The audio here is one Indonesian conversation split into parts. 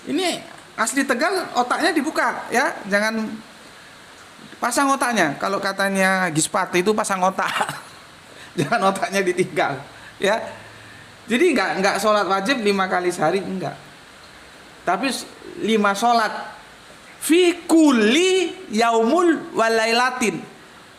Ini asli Tegal, otaknya dibuka ya, jangan pasang otaknya. Kalau katanya Gispati itu pasang otak, jangan otaknya ditinggal ya. Jadi nggak sholat wajib 5 kali sehari, enggak. Tapi 5 sholat fi kulli yaumul walailatin,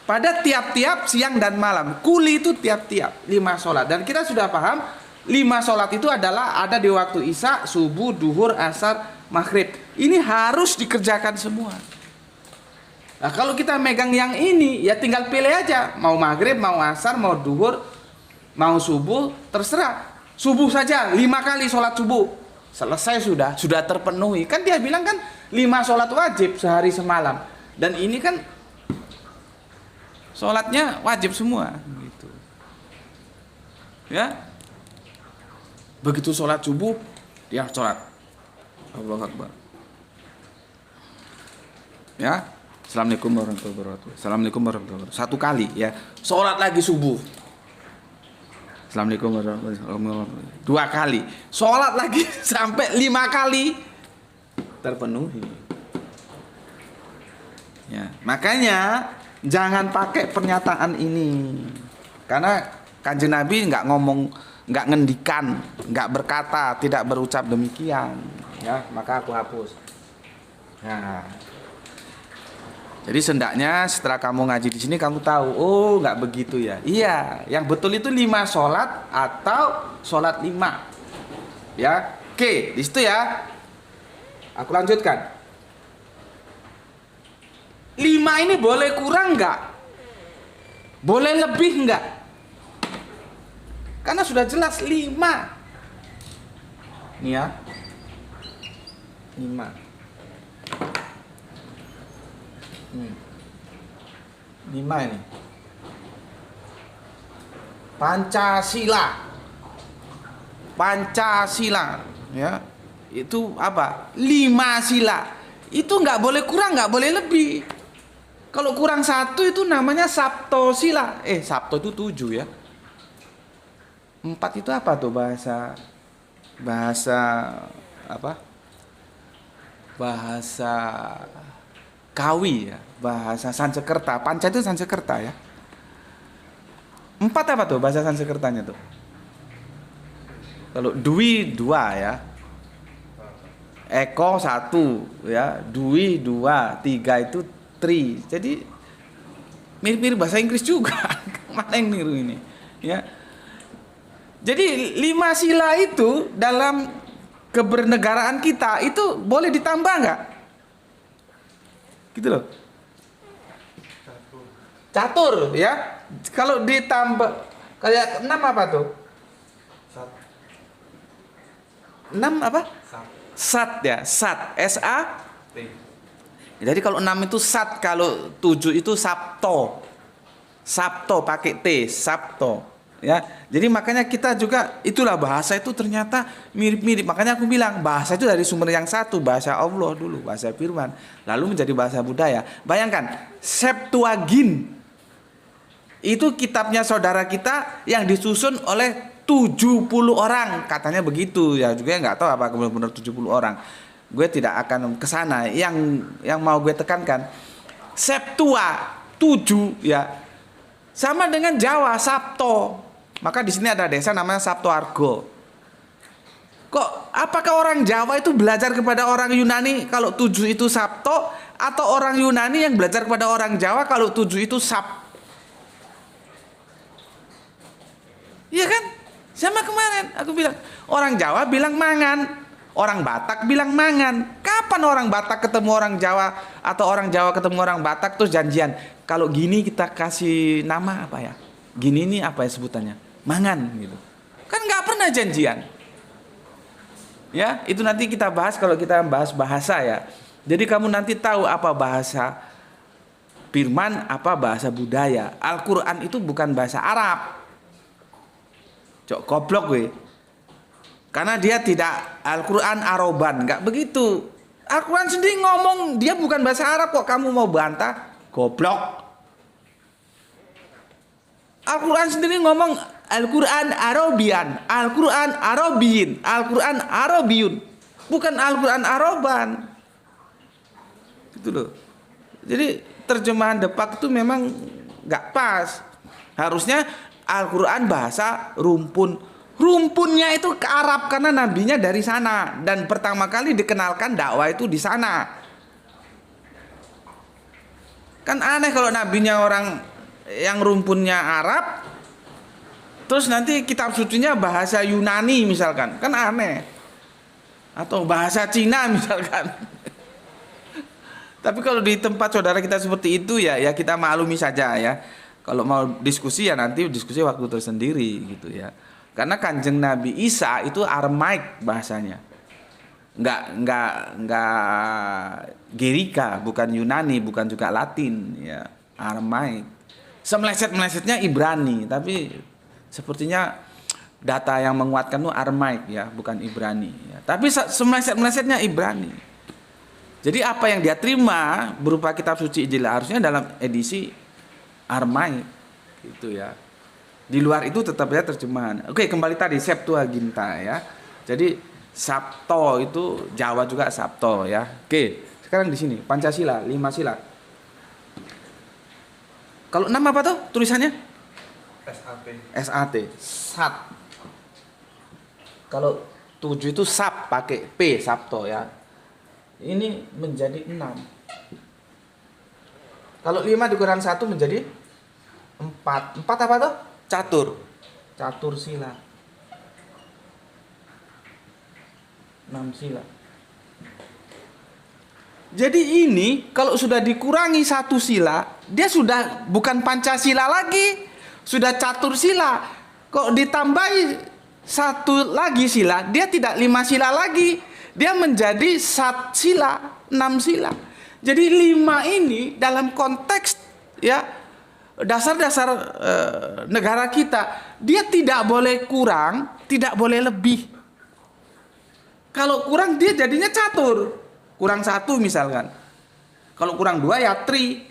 pada tiap-tiap siang dan malam. Kuli itu tiap-tiap 5 sholat. Dan kita sudah paham 5 sholat itu adalah ada di waktu isya, subuh, duhur, asar, maghrib. Ini harus dikerjakan semua. Nah, kalau kita megang yang ini, ya tinggal pilih aja. Mau maghrib, mau asar, mau duhur, mau subuh, terserah. Subuh saja 5 kali sholat subuh. Selesai, sudah terpenuhi. Kan dia bilang kan 5 sholat wajib sehari semalam. Dan ini kan sholatnya wajib semua gitu. Ya. Begitu sholat subuh, dia sholat. Allahu Akbar. Ya. Assalamualaikum warahmatullahi wabarakatuh. Assalamualaikum warahmatullahi wabarakatuh. 1 kali ya. Sholat lagi subuh. Assalamualaikum warahmatullahi wabarakatuh. 2 kali. Sholat lagi sampai 5 kali terpenuhi. Ya, makanya jangan pakai pernyataan ini. Karena Kanjeng Nabi nggak ngomong, nggak ngendikan, nggak berkata, tidak berucap demikian. Ya, maka aku hapus. Nah, jadi sendaknya setelah kamu ngaji di sini kamu tahu, oh nggak begitu ya. Iya, yang betul itu 5 sholat atau sholat 5. Ya, oke, di situ ya. Aku lanjutkan. 5 ini boleh kurang nggak? Boleh lebih nggak? Karena sudah jelas 5. Nih ya, 5. 5 ini. Pancasila ya. Itu apa? 5 sila. Itu nggak boleh kurang, nggak boleh lebih. Kalau kurang 1 itu namanya Sabto sila. Sabto itu 7 ya. 4 itu apa tuh bahasa apa? Bahasa Kawi ya, bahasa Sansekerta. Panca itu Sansekerta ya. 4 apa tuh bahasa Sansekertanya tuh? Kalau Dwi 2 ya. Eko 1 ya, Dwi 2, 3 itu tri. Jadi mirip-mirip bahasa Inggris juga. Mana yang niru ini? Ya. Jadi 5 sila itu dalam kebernegaraan kita itu boleh ditambah nggak? Gitu loh. Catur ya. Kalau ditambah kayak 6 apa tuh? 6 apa? Sat ya, sat, S-A-T. Jadi kalau 6 itu sat, kalau 7 itu sabto. Sabto pakai T, sabto. Ya. Jadi makanya kita juga itulah bahasa itu ternyata mirip-mirip. Makanya aku bilang bahasa itu dari sumber yang satu, bahasa Allah dulu, bahasa firman, lalu menjadi bahasa budaya. Bayangkan, Septuagint itu kitabnya saudara kita yang disusun oleh 70 orang, katanya begitu ya, juga nggak tahu apa benar-benar 70 orang. Gue tidak akan ke sana. Yang mau gue tekankan, Septua 7 ya, sama dengan Jawa Sabto. Maka di sini ada desa namanya Sabto Argo. Kok apakah orang Jawa itu belajar kepada orang Yunani kalau 7 itu Sabto, atau orang Yunani yang belajar kepada orang Jawa kalau 7 itu Sab? Iya kan? Sama kemarin aku bilang, orang Jawa bilang mangan, orang Batak bilang mangan. Kapan orang Batak ketemu orang Jawa atau orang Jawa ketemu orang Batak terus janjian, kalau gini kita kasih nama apa ya? Gini nih apa ya sebutannya? Mangan gitu. Kan nggak pernah janjian. Ya, itu nanti kita bahas kalau kita bahas bahasa ya. Jadi kamu nanti tahu apa bahasa firman, apa bahasa budaya. Al-Qur'an itu bukan bahasa Arab. Cok goblok gue. Karena dia tidak Al-Qur'an Aroban, enggak begitu. Al-Qur'an sendiri ngomong dia bukan bahasa Arab kok kamu mau bantah? Goblok. Al-Qur'an sendiri ngomong Al-Qur'an Arabian, Al-Qur'an Arabiyin, Al-Qur'an Arabiyun. bukan Al-Quran Araban. Gitu loh. Jadi terjemahan Depak itu memang nggak pas. Harusnya Al-Quran bahasa rumpun. Rumpunnya itu ke Arab karena nabinya dari sana dan pertama kali dikenalkan dakwah itu di sana. Kan aneh kalau nabinya orang yang rumpunnya Arab, terus nanti kitab sucinya bahasa Yunani misalkan, kan aneh. Atau bahasa Cina misalkan. Tapi kalau di tempat saudara kita seperti itu ya kita maklumi saja ya. Kalau mau diskusi ya nanti diskusi waktu tersendiri gitu ya. Karena Kanjeng Nabi Isa itu Aramaik bahasanya. Enggak Gerika, bukan Yunani, bukan juga Latin ya, Aramaik. Semeleset-melesetnya Ibrani, tapi sepertinya data yang menguatkan itu Aramaik ya, bukan Ibrani ya. Tapi semeleset-melesetnya Ibrani. Jadi apa yang dia terima berupa kitab suci Injil harusnya dalam edisi Aramaik gitu ya. Di luar itu tetap ya terjemahan. Oke, kembali tadi Septuaginta ya. Jadi Sabto itu Jawa juga Sabto ya. Oke, sekarang di sini Pancasila 5 sila. Kalau 6 apa tuh tulisannya? SAT. SAT. Sat. Kalau 7 itu Sab pakai P Sabto ya. Ini menjadi 6. Kalau 5 dikurang 1 menjadi 4. 4 apa tuh? Catur sila. 6 sila. Jadi ini kalau sudah dikurangi 1 sila, dia sudah bukan Pancasila lagi, sudah catur sila. Kok ditambahi 1 lagi sila, dia tidak 5 sila lagi, dia menjadi 1 sila, 6 sila. Jadi 5 ini dalam konteks ya dasar-dasar negara kita, dia tidak boleh kurang, tidak boleh lebih. Kalau kurang dia jadinya catur, kurang 1 misalkan. Kalau kurang 2 ya tri.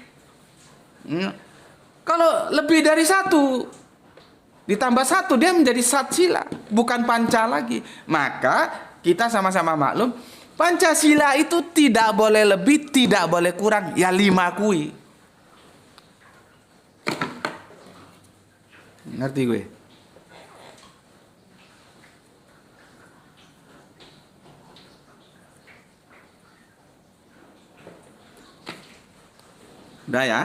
Kalau lebih dari 1 ditambah 1 dia menjadi satsila, bukan panca lagi. Maka kita sama-sama maklum, Pancasila itu tidak boleh lebih, tidak boleh kurang, ya 5 kui. Ngerti gue? Udah ya?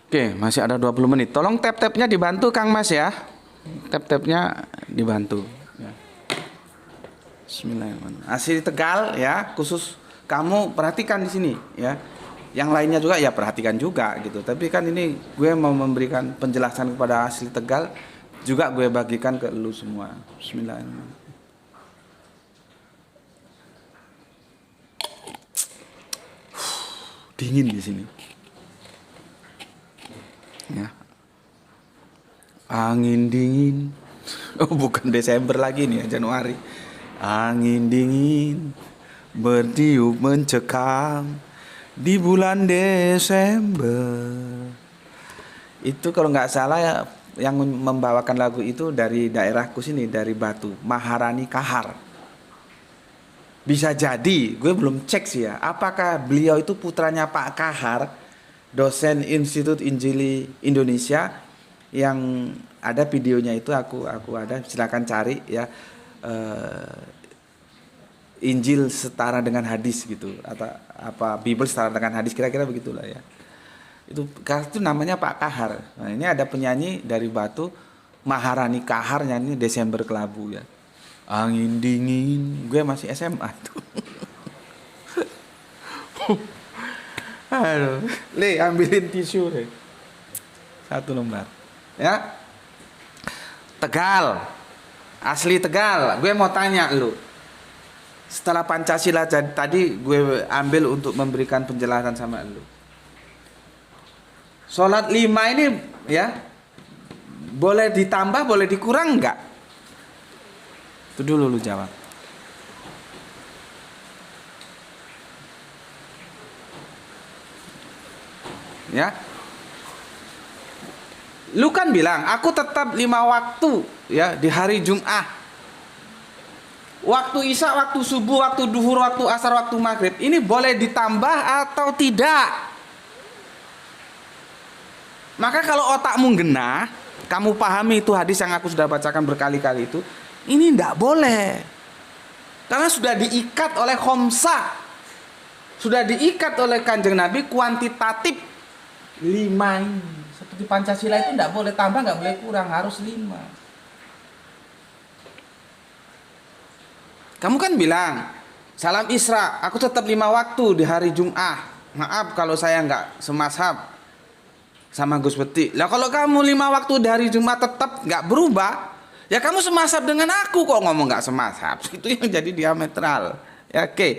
Oke, masih ada 20 menit. Tolong tap-tapnya dibantu Kang Mas ya. Tap-tapnya dibantu ya. Bismillahirrahmanirrahim. Asli Tegal ya, khusus kamu perhatikan di sini ya. Yang lainnya juga ya perhatikan juga gitu. Tapi kan ini gue mau memberikan penjelasan kepada asli Tegal, juga gue bagikan ke lu semua. Bismillahirrahmanirrahim. Dingin di sini. Ya. Angin dingin. Oh, bukan Desember lagi nih ya, Januari. Angin dingin bertiup mencekam di bulan Desember. Itu kalau nggak salah ya, yang membawakan lagu itu dari daerahku sini, dari Batu, Maharani Kahar. Bisa jadi, gue belum cek sih ya, apakah beliau itu putranya Pak Kahar, dosen Institut Injili Indonesia, yang ada videonya itu aku ada, silakan cari ya. Injil setara dengan hadis gitu, atau apa Bible setara dengan hadis, kira-kira begitulah ya. Itu namanya Pak Kahar. Nah, ini ada penyanyi dari Batu, Maharani Kahar, nyanyi Desember Kelabu ya. Angin dingin, gue masih SMA tuh. Aduh, Le, ambilin tisu Le. 1 lembar. Ya. Tegal. Asli Tegal. Gue mau tanya lu. Setelah Pancasila tadi gue ambil untuk memberikan penjelasan sama lu. Sholat 5 ini ya boleh ditambah, boleh dikurang enggak? Itu dulu lu jawab. Ya. Lu kan bilang aku tetap 5 waktu ya di hari Jumat. waktu isya, waktu subuh, waktu duhur, waktu asar, waktu maghrib, ini boleh ditambah atau tidak? Maka kalau otakmu genah, kamu pahami itu hadis yang aku sudah bacakan berkali-kali itu, ini tidak boleh. Karena sudah diikat oleh khomsah, sudah diikat oleh Kanjeng Nabi kuantitatif 5 ini. Seperti Pancasila itu tidak boleh tambah, nggak boleh kurang, harus 5. Kamu kan bilang, salam Isra, aku tetap 5 waktu di hari Jum'ah. Maaf kalau saya nggak semazhab sama Gus Beti. Lah kalau kamu 5 waktu di hari Jumat tetap nggak berubah, ya kamu semazhab dengan aku, kok ngomong nggak semazhab. Itu yang jadi diametral. Ya, oke.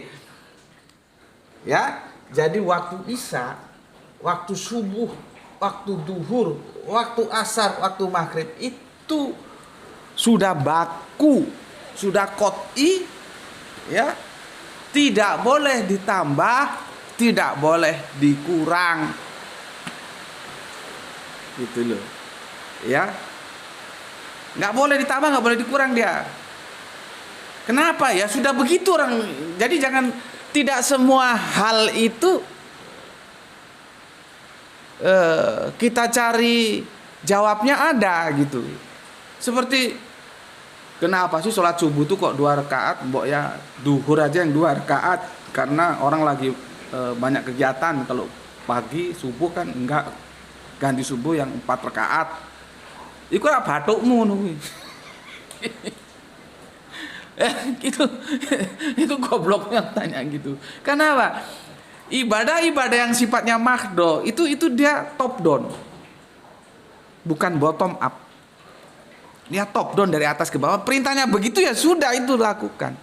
Ya, jadi waktu Isya, waktu subuh, waktu duhur, waktu asar, waktu maghrib itu sudah baku, sudah qot'i, ya, tidak boleh ditambah, tidak boleh dikurang, gitu loh, ya, nggak boleh ditambah, nggak boleh dikurang dia. Kenapa? Ya sudah begitu orang. Jadi jangan, tidak semua hal itu kita cari jawabnya ada gitu. Seperti kenapa sih sholat subuh tuh kok 2 rakaat, mbok ya duhur aja yang 2 rakaat karena orang lagi banyak kegiatan. Kalau pagi subuh kan enggak, ganti subuh yang 4 rakaat. Iku ora bathukmu ngono kuwi. Itu goblok yang tanya gitu. Kenapa? Ibadah-ibadah yang sifatnya mahdo itu dia top down, bukan bottom up. Dia top down dari atas ke bawah. Perintahnya begitu ya sudah, itu lakukan.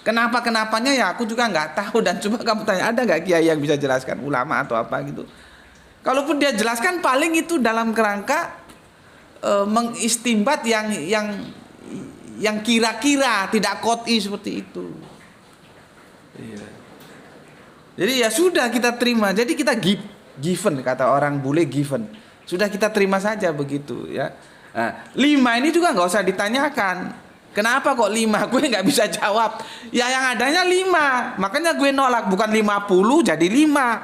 Kenapanya ya aku juga nggak tahu, dan coba kamu tanya ada nggak kiai yang bisa jelaskan, ulama atau apa gitu. Kalaupun dia jelaskan paling itu dalam kerangka mengistimbat yang kira-kira, tidak qot'i seperti itu. Iya. Jadi ya sudah kita terima. Jadi kita given, kata orang bule, given. Sudah kita terima saja begitu ya. Nah, 5 ini juga nggak usah ditanyakan. Kenapa kok 5? Gue nggak bisa jawab. Ya yang adanya 5. Makanya gue nolak, bukan 50 jadi 5.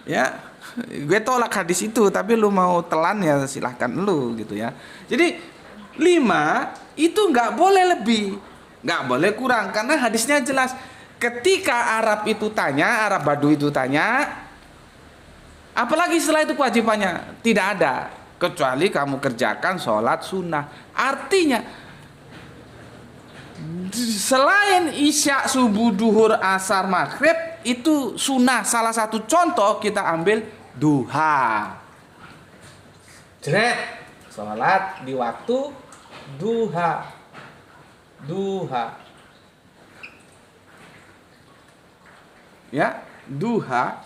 Ya, gue tolak hadis itu, tapi lu mau telan ya silahkan lu gitu ya. Jadi 5 itu nggak boleh lebih, nggak boleh kurang, karena hadisnya jelas. Ketika Arab itu tanya, Arab Badu itu tanya, apalagi setelah itu kewajibannya tidak ada, kecuali kamu kerjakan sholat sunnah. Artinya selain isya, subuh, duhur, asar, maghrib itu sunnah. Salah satu contoh kita ambil duha. Jret, sholat di waktu duha. Ya, duha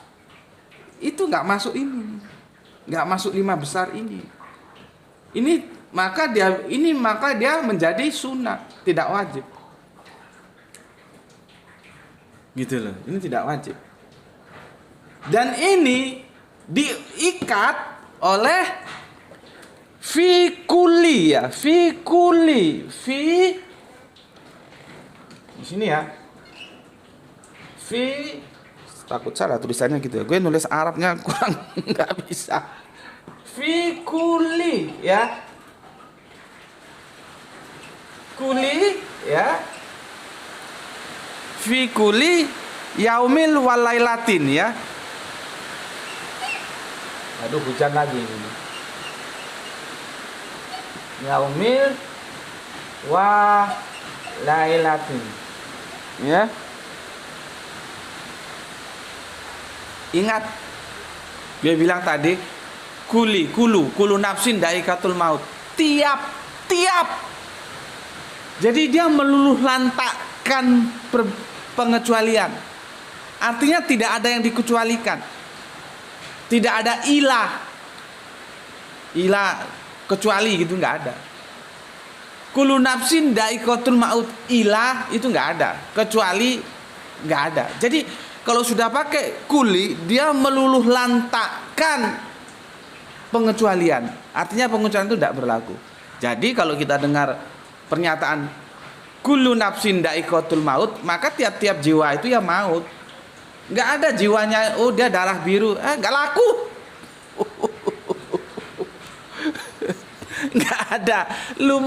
itu nggak masuk ini, nggak masuk 5 besar ini. Maka dia menjadi sunnah, tidak wajib. Gitu loh, ini tidak wajib. Dan ini diikat oleh fi kulli ya, fi di sini ya. Fi, takut salah tulisannya gitu ya. Gue nulis Arabnya kurang nggak bisa. Fi kulli ya. Kuli ya. Fi kulli yaumil walailatin ya. Aduh, hujan lagi ini. Yaumil wa lailatin. Ya. Ingat, dia bilang tadi kulu nafsin daikatul maut. Tiap. Jadi dia meluluh lantakkan pengecualian. Artinya tidak ada yang dikecualikan. Tidak ada ilah kecuali gitu, nggak ada. Kulu nafsin daikatul maut, ilah itu nggak ada, kecuali nggak ada. Jadi kalau sudah pakai kuli, dia meluluh lantakkan pengecualian. Artinya pengecualian itu tidak berlaku. Jadi kalau kita dengar pernyataan kullu nafsin dha'iqatul maut, maka tiap-tiap jiwa itu ya maut. Nggak ada jiwanya, oh dia darah biru, nggak laku. Nggak ada. Lu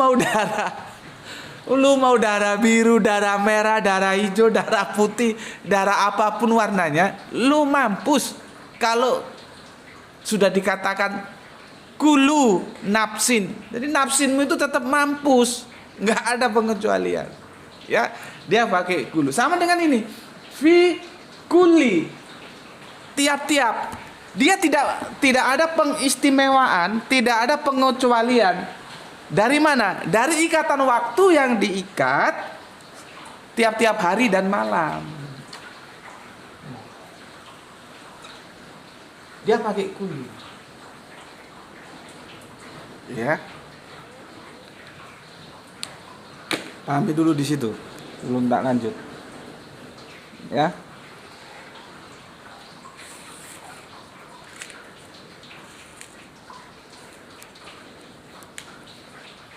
mau darah biru, darah merah, darah hijau, darah putih, darah apapun warnanya, lu mampus. Kalau sudah dikatakan kulu nafsin, jadi nafsinmu itu tetap mampus, nggak ada pengecualian. Ya, dia pakai kulu. Sama dengan ini, fi kuli, tiap-tiap. Dia tidak ada pengistimewaan, tidak ada pengecualian. Dari mana? Dari ikatan waktu yang diikat tiap-tiap hari dan malam. Dia pakai kuli. Ya. Pahami dulu di situ. Belum tak lanjut. Ya.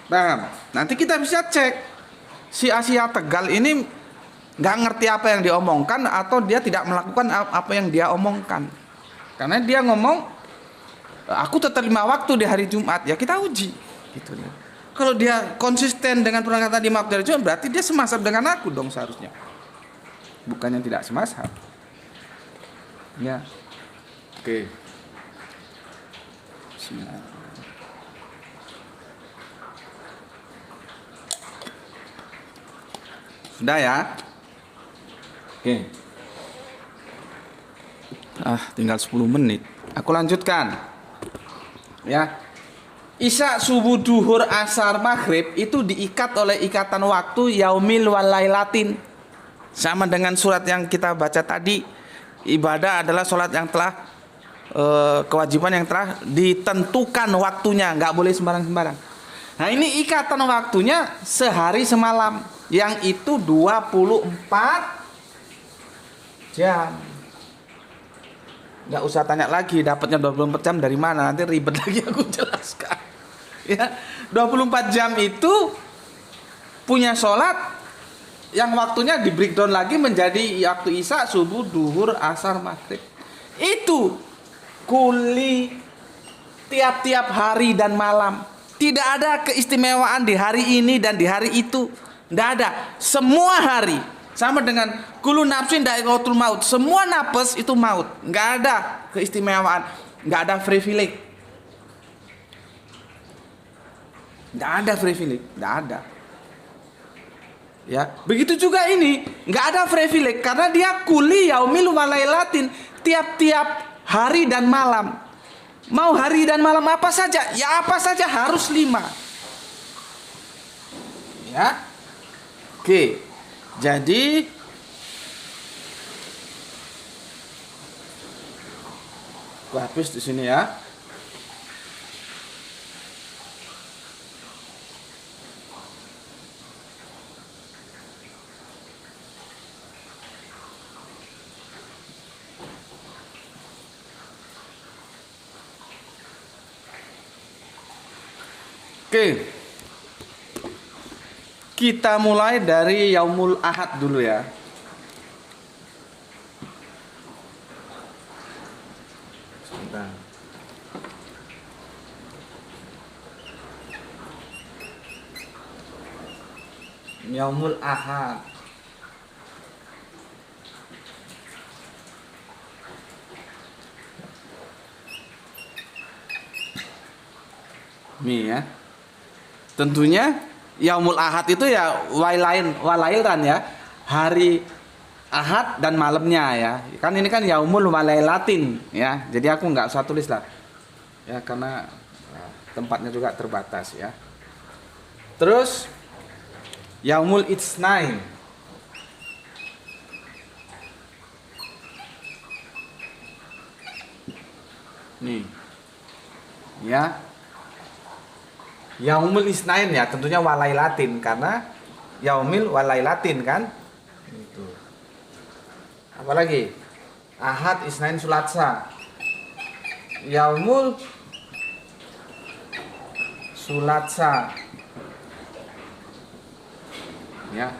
Paham? Nanti kita bisa cek si Asia Tegal ini nggak ngerti apa yang diomongkan atau dia tidak melakukan apa yang dia omongkan. Karena dia ngomong, aku tetap 5 waktu di hari Jumat, ya kita uji. Gitu. Kalau dia konsisten dengan perkataan 5 waktu dari Jumat, berarti dia semazhab dengan aku dong seharusnya. Bukannya tidak semazhab. Ya. Oke. Bismillah. Sudah ya? Oke. Tinggal 10 menit. Aku lanjutkan. Ya. Isya, subuh, duhur, asar, maghrib itu diikat oleh ikatan waktu yaumil walailatin. Sama dengan surat yang kita baca tadi. Ibadah adalah sholat yang telah kewajiban yang telah ditentukan waktunya, nggak boleh sembarang-sembarang. Nah, ini ikatan waktunya sehari semalam, yang itu 24 jam. Nggak usah tanya lagi dapatnya 24 jam dari mana, nanti ribet lagi aku jelaskan. Ya, 24 jam itu punya sholat yang waktunya di breakdown lagi menjadi waktu isya, subuh, duhur, asar, maghrib. Itu kuli tiap-tiap hari dan malam. Tidak ada keistimewaan di hari ini dan di hari itu. Tidak ada. Semua hari sama dengan kullu nafsin dha'iqatul maut. Semua nafas itu maut. Nggak ada keistimewaan, nggak ada privilege. Nggak ada privilege, nggak ada. Ya, begitu juga ini, nggak ada privilege karena dia kuli yaumil walailatin, tiap-tiap hari dan malam. Mau hari dan malam apa saja, ya apa saja harus 5. Ya, oke. Jadi aku habis di sini ya. Oke. Kita mulai dari Yaumul Ahad dulu ya. Sebentar. Yaumul Ahad. Nih ya. Tentunya Yaumul Ahad itu ya walailan ya. Hari Ahad dan malamnya ya. Kan ini kan Yaumul Walailatin ya. Jadi aku nggak usah tulis lah. Ya karena tempatnya juga terbatas ya. Terus Yaumul Itsnain. Nih. Ya. Yaumul Isnain ya, tentunya walailatin karena yaumil walailatin kan. Itu. Apalagi? Ahad, Isnain, Sulatsa. Yaumul Sulatsa. Ya.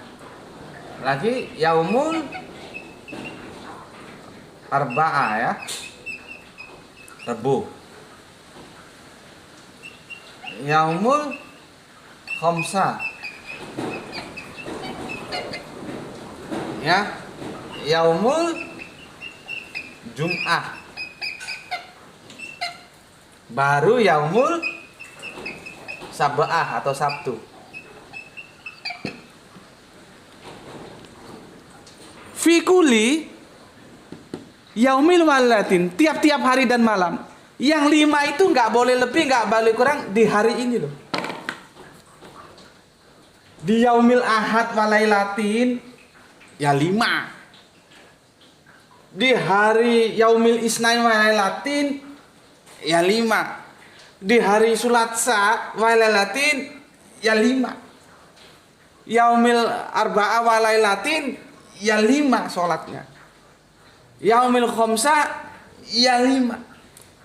Lagi yaumul arba'ah ya. Rebu. Yaumul khamsah. Ya. Yaumul Jum'ah. Baru yaumul Sab'ah atau Sabtu. Fikuli yaumil walatin, tiap-tiap hari dan malam. Yang 5 itu nggak boleh lebih, nggak boleh kurang di hari ini loh. Di yaumil ahad walailatin ya 5. Di hari yaumil isnain walailatin ya 5. Di hari sulatsa walailatin ya 5. Yaumil arba'ah walailatin ya 5 sholatnya. Yaumil khamsa ya 5.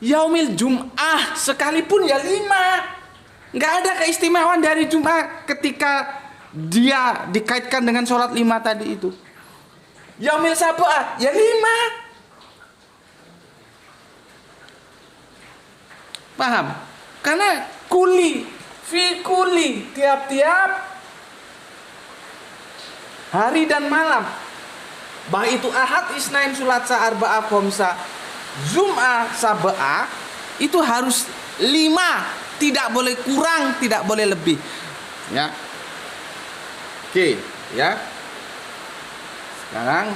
Yaumil Jum'ah sekalipun ya 5. Nggak ada keistimewaan dari Jum'ah ketika dia dikaitkan dengan sholat 5 tadi itu. Yaumil Sab'ah ya 5. Paham? Karena fi kuli, tiap-tiap hari dan malam. Baik itu ahad, isnain, sulatsa, arba'ah, khamsah, Jum'ah, Sab'ah, itu harus 5. Tidak boleh kurang, tidak boleh lebih. Ya. Oke, ya. Sekarang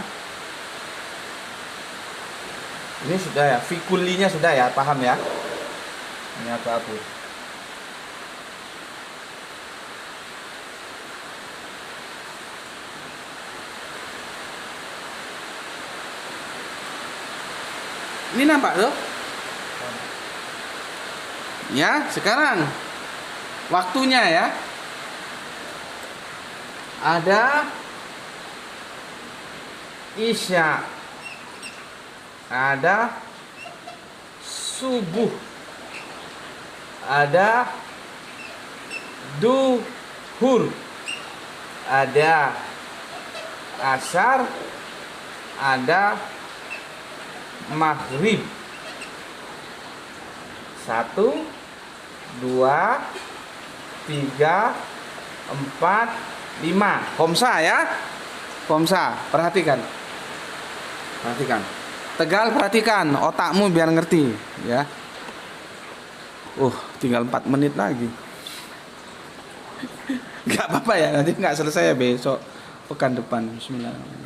ini sudah ya, fikulinya sudah ya, paham ya? Ini apa-apa. Ini nampak tuh? Ya, sekarang waktunya ya. Ada Isya, ada subuh, ada duhur, ada asar, ada maghrib. 1, 2, 3, 4, 5. Khamsah ya. Khamsah, perhatikan. Perhatikan. Tegal, perhatikan otakmu biar ngerti ya. Tinggal 4 menit lagi. Gak apa-apa ya, nanti nggak selesai ya besok pekan depan. Bismillahirrahmanirrahim.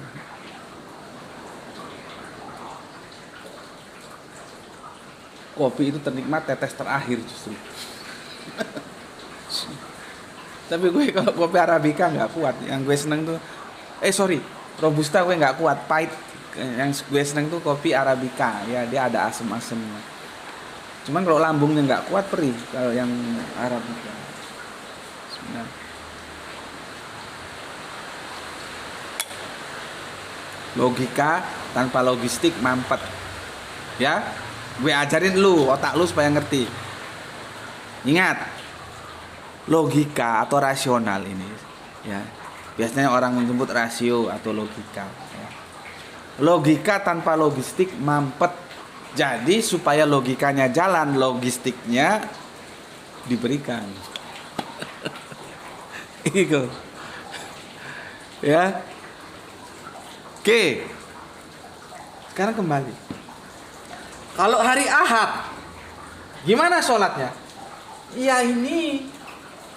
Kopi itu ternikmat tetes terakhir justru. Tapi gue kalau kopi Arabica nggak kuat. Yang gue seneng tuh, Robusta gue nggak kuat, pahit. Yang gue seneng tuh kopi Arabica. Ya dia ada asem-asemnya. Cuman kalau lambungnya nggak kuat perih kalau yang Arabica. Sebenarnya. Logika tanpa logistik mampet. Ya. Gue ajarin lu, otak lu supaya ngerti. Ingat, logika atau rasional ini ya. Biasanya orang menyebut rasio atau logika ya. Logika tanpa logistik mampet. Jadi supaya logikanya jalan, logistiknya diberikan. Itu. Ya. Oke. Sekarang kembali. Kalau hari Ahad, gimana sholatnya? Ya ini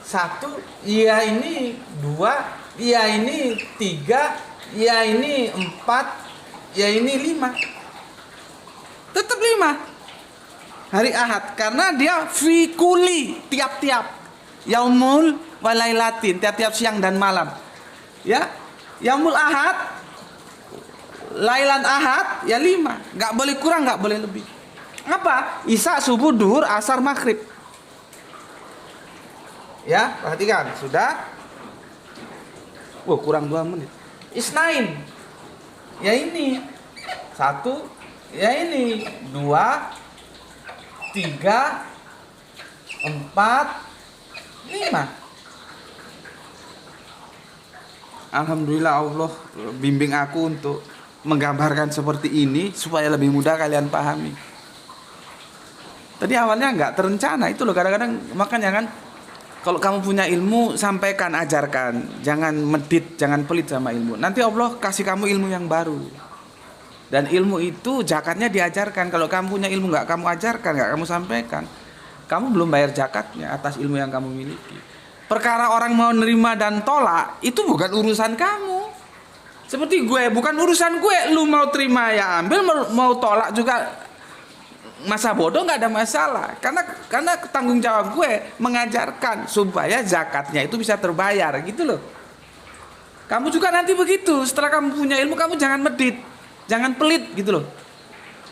1, ya ini 2, ya ini 3, ya ini 4, ya ini 5. Tetap 5. Hari Ahad, karena dia fikuli, tiap-tiap. Yaumul walailatin, tiap-tiap siang dan malam. Ya, Yaumul Ahad, Lailan Ahad ya 5. Gak boleh kurang, gak boleh lebih. Apa? Isya, subuh, duhur, asar, maghrib. Ya, perhatikan. Sudah. Kurang 2 menit. Isnain. Ya ini 1, ya ini 2, 3, 4, 5. Alhamdulillah Allah bimbing aku untuk menggambarkan seperti ini supaya lebih mudah kalian pahami. Tadi awalnya nggak terencana itu loh, kadang-kadang makanya kan kalau kamu punya ilmu sampaikan, ajarkan, jangan medit, jangan pelit sama ilmu. Nanti Allah kasih kamu ilmu yang baru. Dan ilmu itu zakatnya diajarkan. Kalau kamu punya ilmu nggak kamu ajarkan, nggak kamu sampaikan, kamu belum bayar zakatnya atas ilmu yang kamu miliki. Perkara orang mau nerima dan tolak itu bukan urusan kamu. Seperti gue, bukan urusan gue. Lu mau terima ya ambil, mau tolak juga masa bodoh nggak ada masalah. Karena tanggung jawab gue mengajarkan supaya zakatnya itu bisa terbayar gitu loh. Kamu juga nanti begitu. Setelah kamu punya ilmu, kamu jangan medit, jangan pelit gitu loh.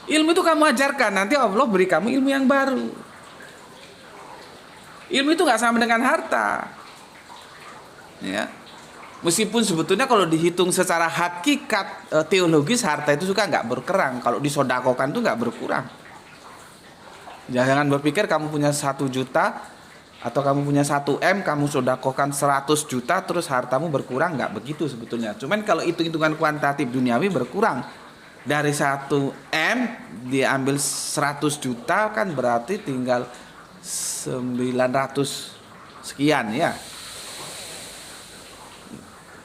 Ilmu itu kamu ajarkan, nanti Allah beri kamu ilmu yang baru. Ilmu itu nggak sama dengan harta, ya. Meskipun sebetulnya kalau dihitung secara hakikat teologis harta itu juga nggak berkurang. Kalau disodakokan itu nggak berkurang. Jangan berpikir kamu punya 1 juta atau kamu punya 1 M, kamu sodakokan 100 juta terus hartamu berkurang, nggak begitu sebetulnya. Cuman kalau hitung-hitungan kuantitatif duniawi berkurang. Dari 1 M diambil 100 juta kan berarti tinggal 900 sekian ya.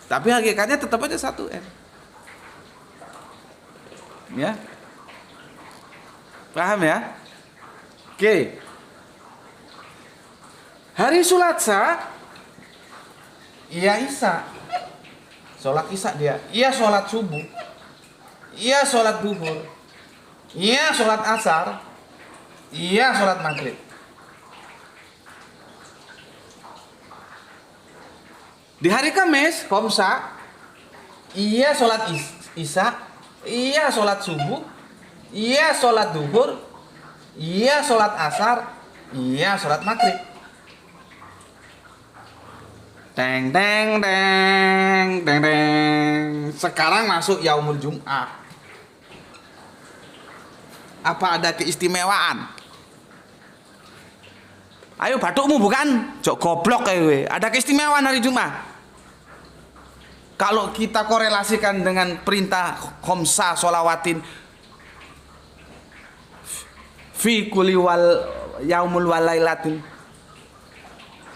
Tapi hakikatnya tetap aja 1 M. Ya. Paham ya? Oke. Hari Sulatsa iya Isya. Sholat Isya dia. Iya sholat subuh. Iya sholat duhur. Iya sholat asar. Iya sholat maghrib. Di hari Kamis, Komsa, iya sholat Isya, iya sholat subuh, iya sholat duhur, iya sholat asar, iya sholat maghrib. Teng teng teng teng teng. Sekarang masuk Yaumul Jum'ah. Apa ada keistimewaan? Ayo batukmu bukan? Jok goblok kayak. Ada keistimewaan hari Jumat. Kalau kita korelasikan dengan perintah khomsa sholawatin fi kulli wal yaumul walailatin,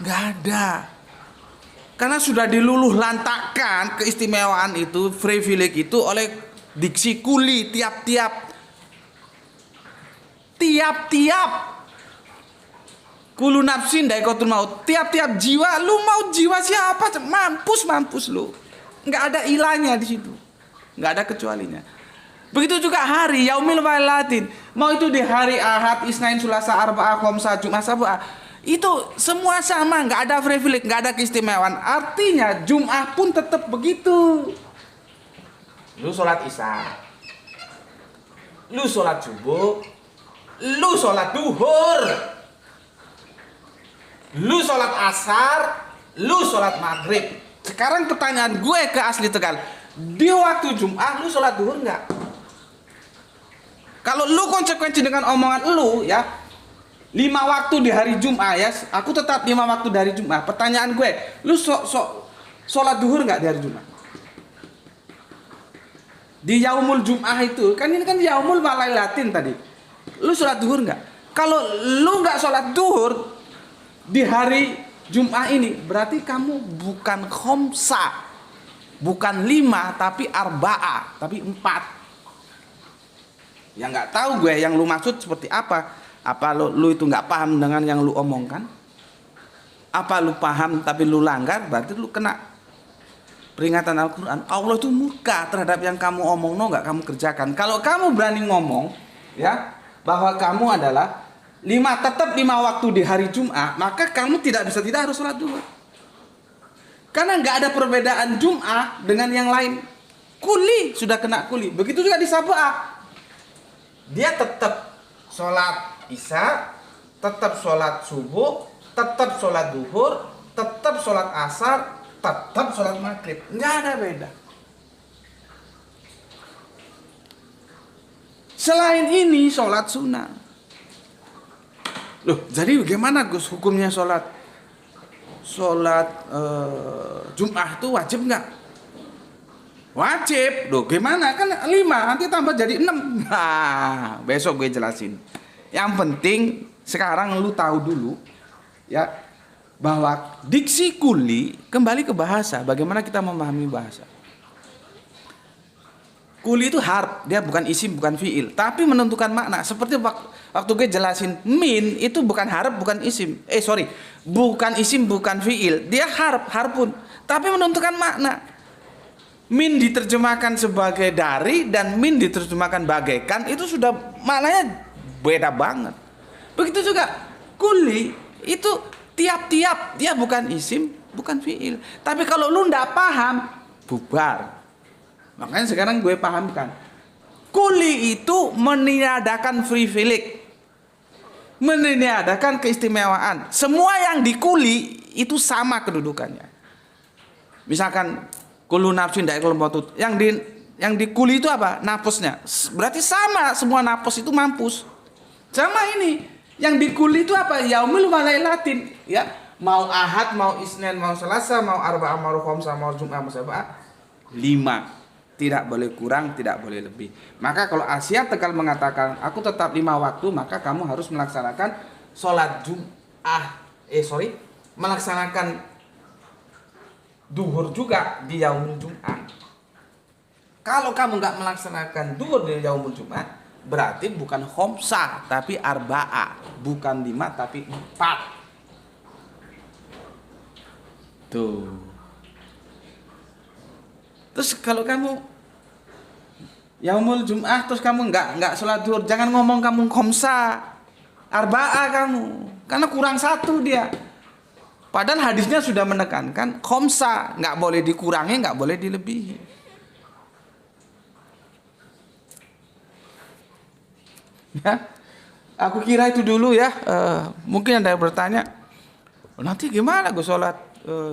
nggak ada. Karena sudah diluluh lantakkan keistimewaan itu, privilege itu oleh diksi kuli tiap-tiap kulu nafsin daikotul maut, tiap-tiap jiwa. Lu mau jiwa siapa? Mampus lu. Nggak ada ilahnya di situ, nggak ada kecualinya. Begitu juga hari yaumil wailatin, mau itu di hari Ahad, Isnain, Sulasa, Arba'ah, Khomsa, Jumat, Sabah, itu semua sama, nggak ada privilege, nggak ada keistimewaan. Artinya Jumat pun tetap begitu. Lu sholat Isya, lu sholat subuh, lu sholat duhur, lu sholat asar, lu sholat maghrib. Sekarang pertanyaan gue ke asli Tegal, di waktu Jumat lu sholat duhur nggak? Kalau lu konsekuensi dengan omongan lu ya, 5 waktu di hari Jumat ya, aku tetap 5 waktu dari Jumat. Pertanyaan gue, lu sholat duhur nggak di hari Jumat? Di yaumul Jum'ah itu kan, ini kan yaumul walailatin tadi, lu sholat duhur nggak? Kalau lu nggak sholat duhur di hari Jum'ah ini, berarti kamu bukan khomsa, bukan 5 tapi arba'ah, tapi 4. Ya nggak tahu gue yang lu maksud seperti apa. Apa lu itu nggak paham dengan yang lu omongkan? Apa lu paham tapi lu langgar, berarti lu kena peringatan Al-Quran. Allah itu murka terhadap yang kamu omong, nggak kamu kerjakan. Kalau kamu berani ngomong ya bahwa kamu adalah tetap 5 waktu di hari Jumat, maka kamu tidak harus sholat duhur. Karena nggak ada perbedaan Jumat dengan yang lain. Kuli sudah kena kuli. Begitu juga di Sabah. Dia tetap sholat Isya, tetap sholat subuh, tetap sholat duhur, tetap sholat asar, tetap sholat maghrib. Nggak ada beda. Selain ini sholat sunnah. Loh, jadi bagaimana Gus hukumnya sholat Jumat itu wajib nggak? Wajib. Loh, gimana? Kan 5, nanti tambah jadi 6. Nah, besok gue jelasin. Yang penting sekarang lu tahu dulu ya bahwa diksi kuli kembali ke bahasa. Bagaimana kita memahami bahasa? Kuli itu harf, dia bukan isim, bukan fiil, tapi menentukan makna. Seperti waktu gue jelasin min itu bukan harf, bukan isim. Bukan isim, bukan fiil. Dia harfun, tapi menentukan makna. Min diterjemahkan sebagai dari dan min diterjemahkan bagaikan, itu sudah maknanya beda banget. Begitu juga kuli itu tiap-tiap dia bukan isim, bukan fiil. Tapi kalau lu ndak paham, bubar. Makanya sekarang gue pahamkan. Kuli itu meniadakan privilege, meniadakan keistimewaan. Semua yang dikuli itu sama kedudukannya. Misalkan kullu nafsin dha'iqatul maut. Yang dikuli itu apa? Napasnya. Berarti sama, semua napas itu mampus. Sama ini. Yang dikuli itu apa? Yaumil wa lailatin. Ya, mau ahad, mau isnin, mau selasa, mau arba'ah, mau khamsah, mau jum'ah, mau sab'ah. 5. Tidak boleh kurang, tidak boleh lebih. Maka kalau Asia Tegal mengatakan aku tetap 5 waktu, maka kamu harus melaksanakan sholat melaksanakan duhur juga di yaumul Jum'ah. Kalau kamu nggak melaksanakan duhur di yaumul Jum'ah, berarti bukan khamsah tapi arba'ah, bukan 5 tapi 4. Tuh. Terus kalau kamu yaumul Jum'ah terus kamu nggak sholat duhur, jangan ngomong kamu khamsah, arba'ah kamu, karena kurang 1 dia. Padahal hadisnya sudah menekankan khamsah, nggak boleh dikurangi, nggak boleh dilebihi. Ya, aku kira itu dulu ya. Mungkin ada yang bertanya, nanti gimana gue sholat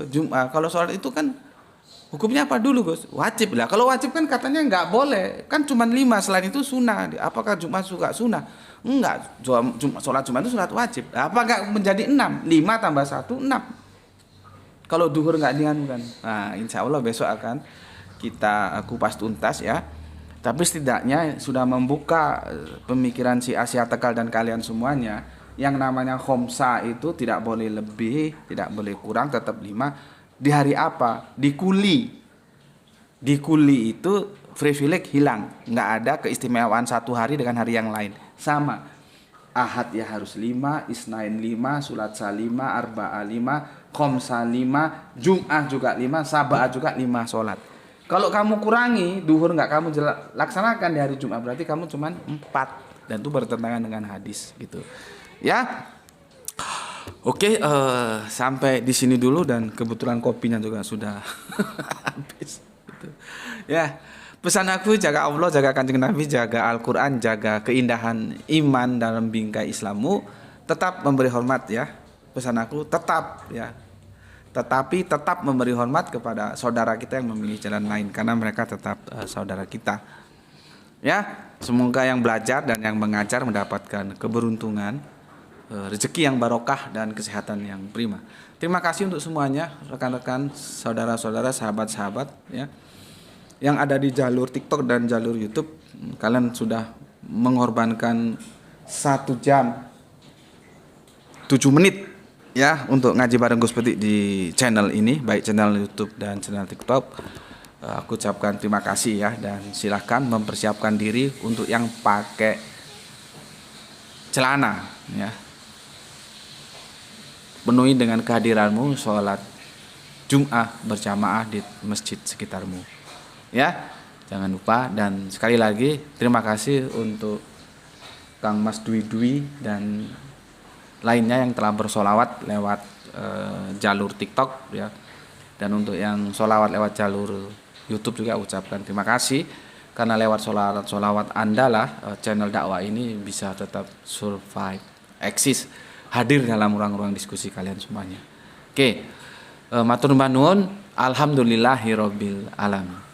Jum'ah? Kalau sholat itu kan hukumnya apa dulu Gus? Wajib lah. Kalau wajib kan katanya nggak boleh, kan cuma 5, selain itu sunnah. Apakah Jum'ah juga sunnah? Enggak, sholat Jumat itu sholat wajib. Apa enggak menjadi 6? 5 tambah 1, 6. Kalau duhur enggak dianukan. Nah, insya Allah besok akan kita kupas tuntas ya. Tapi setidaknya sudah membuka pemikiran si Asia Tegal dan kalian semuanya. Yang namanya khamsah itu tidak boleh lebih, tidak boleh kurang, tetap 5. Di hari apa? Di kuli. Di kuli itu privilege hilang. Enggak ada keistimewaan satu hari dengan hari yang lain. Sama, ahad ya harus 5, isnain 5, sulatsa 5, arba'ah 5, khamsah 5, jum'ah juga 5, sab'ah juga 5 sholat. Kalau kamu kurangi, duhur nggak kamu laksanakan di hari Jum'ah, berarti kamu cuman 4, dan itu bertentangan dengan hadis gitu. Ya, oke, sampai di sini dulu, dan kebetulan kopinya juga sudah habis. Gitu. Ya. Pesan aku, jaga Allah, jaga Kanjeng Nabi, jaga Al-Quran, jaga keindahan iman dalam bingkai Islammu. Tetap memberi hormat ya. Pesan aku tetap ya. Tetapi tetap memberi hormat kepada saudara kita yang memilih jalan lain, karena mereka tetap saudara kita. Ya, semoga yang belajar dan yang mengajar mendapatkan keberuntungan, rezeki yang barokah dan kesehatan yang prima. Terima kasih untuk semuanya, rekan-rekan, saudara-saudara, sahabat-sahabat ya, yang ada di jalur TikTok dan jalur YouTube. Kalian sudah mengorbankan 1 jam 7 menit ya untuk ngaji bareng Gus Peti di channel ini, baik channel YouTube dan channel TikTok. Aku ucapkan terima kasih ya, dan silahkan mempersiapkan diri untuk yang pakai celana ya. Penuhi dengan kehadiranmu sholat Jum'ah berjamaah di masjid sekitarmu. Ya, jangan lupa. Dan sekali lagi terima kasih untuk Kang Mas Dwi dan lainnya yang telah bersolawat lewat jalur TikTok ya. Dan untuk yang solawat lewat jalur YouTube juga ucapkan terima kasih, karena lewat solawat Anda lah channel dakwah ini bisa tetap survive, eksis, hadir dalam ruang-ruang diskusi kalian semuanya. Oke, matur nuwun, alhamdulillahirabbil alamin.